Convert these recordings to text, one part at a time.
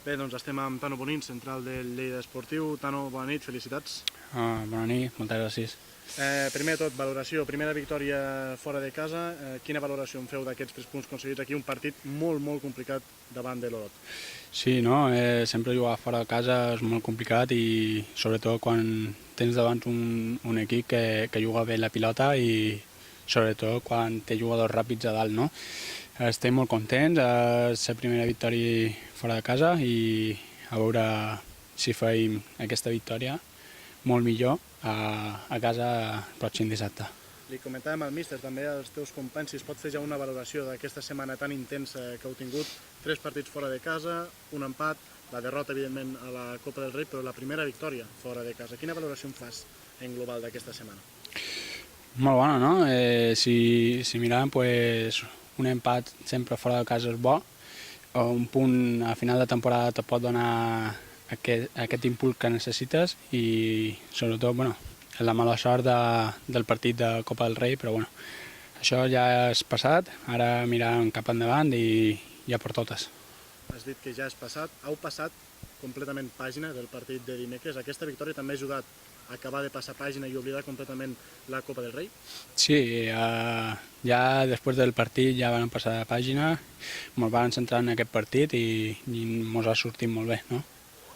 Bé, doncs estem amb Tano Bonin, central del Lleida Esportiu. Tano, bona nit, felicitats. Bona nit, moltes gràcies. Primer de tot, valoració. Primera victòria fora de casa. Quina valoració en feu d'aquests 3 punts aconseguits aquí? Un partit molt complicat davant de l'Olot. Sí, no? Sempre jugar fora de casa és molt complicat i sobretot quan tens davant un equip que juga bé la pilota i sobretot quan té jugadors ràpids a dalt, no? Estem molt contents, és la primera victòria fora de casa i a veure si feim aquesta victòria molt millor a casa el pròxim dissabte. Li comentàvem al míster, també als teus companys, si es pot fer ja una valoració d'aquesta setmana tan intensa que heu tingut. 3 partits fora de casa, un empat, la derrota, evidentment, a la Copa del Rei, però la primera victòria fora de casa. Quina valoració en fas en global d'aquesta setmana? Molt bona, no? Si mirem, pues, un empat sempre fora de casa és bo. Un punt a final de temporada te pot donar aquest impuls que necessites i sobretot, bueno, la mala sort del partit de Copa del Rei, però bueno, això ja és passat, ara mirem cap endavant i ja per totes. Has dit que ja és passat, heu passat completament pàgina del partit de dimecres. Aquesta victòria també ha ajudat a acabar de passar pàgina i oblidar completament la Copa del Rei? Sí, ja després del partit ja vam passar de pàgina, ens vam centrar en aquest partit i ens ha sortit molt bé, no?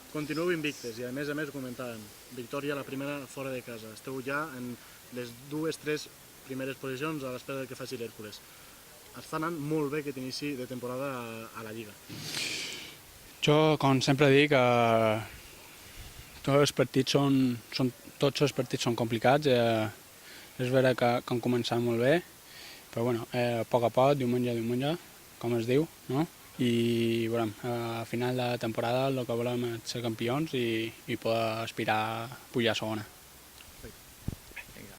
Continueu invictes i a més ho comentàvem, victòria la primera fora de casa. Esteu ja en les 2-3 primeres posicions a l'espera del que faci l'Hèrcules. Està anant molt bé aquest inici de temporada a la Lliga. Jo, com sempre dic, tots els partits són complicats. És vera que han començat molt bé, però bueno, a poc a poc, diumenge a diumenge, com es diu, no? I veurem, a final de temporada el que volem és ser campions i poder aspirar a pujar a segona.